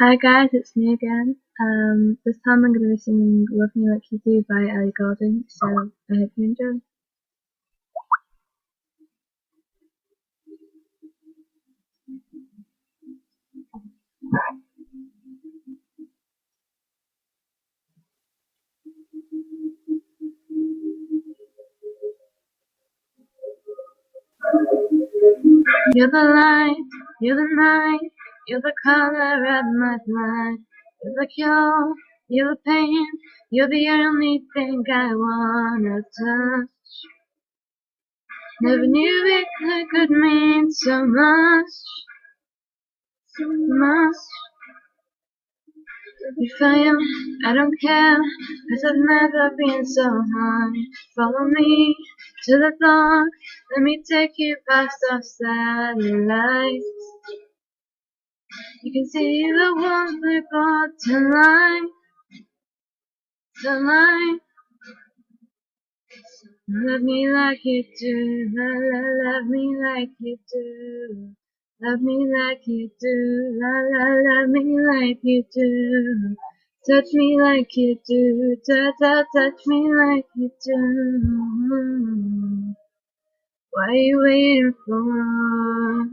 Hi guys, it's me again. This time I'm going to be singing Love Me Like You Do by Ellie Goulding, so I hope you enjoy. You're the light, you're the night, you're the color of my blood. You're the cure, you're the pain, you're the only thing I wanna touch. Never knew it could mean so much, so much. If I am, I don't care, 'cause I've never been so high. Follow me to the dark, let me take you past our satellites. You can see the world we brought to life, to life. Love me like you do, love me like you do. Love me like you do, love me like you do. Touch me like you do, touch me like you do. What are you waiting for?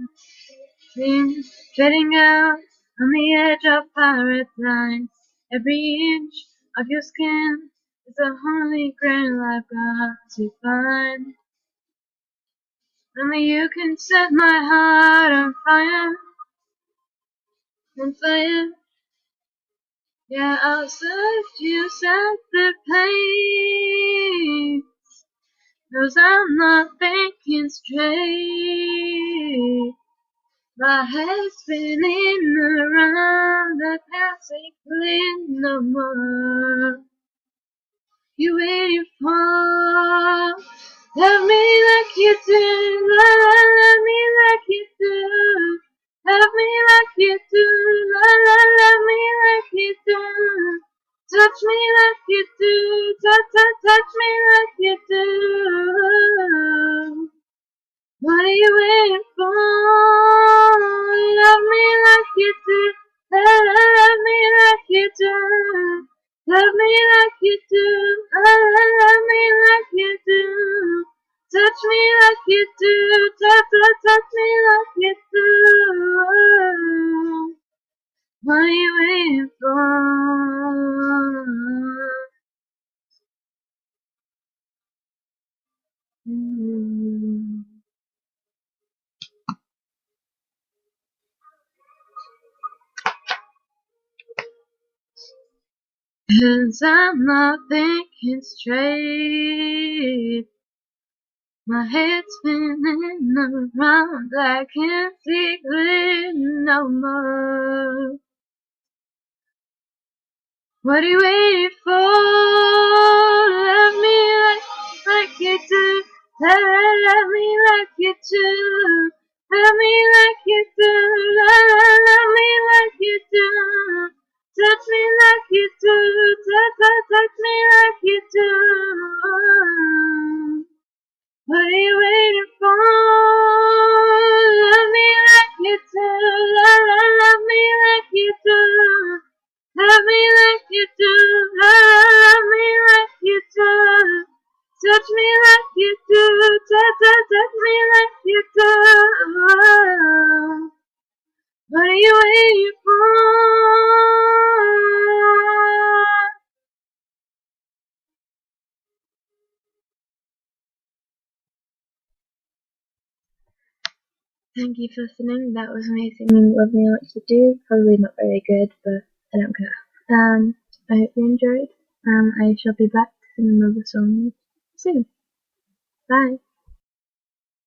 Treading out on the edge of paradise. Every inch of your skin is a holy grail I've got to find. Only you can set my heart on fire, on fire. Yeah, I'll set you, set the pace. 'Cause I'm not thinking straight. My head's spinning around, I can't think clear no more. You waiting for? Love me like you do, love me like you do. Love me like you do, love me like you do. Touch me like you do, touch me like you do. What are you waiting for? Love me like you do, love me like you do. Love me like you do, love me like you do. Touch me like you do, touch me like you do. What are you waiting for? Cause I'm not thinking straight. My head's spinning around, I can't see clear no more. What are you waiting for? Love me like you do. Love me like you do. Love me like you do. Love me like you do. Touch me like you do. Touch me like you do. What are you waiting for? Love me like you do. Love me like you do. Love me like you do, love me like you do. Touch me like you do, touch me like you do. What are you waiting for? Thank you for listening. That was me singing Love Me Like You Do. Probably not very good, but I don't care. I hope you enjoyed. I shall be back to sing another song soon. Bye.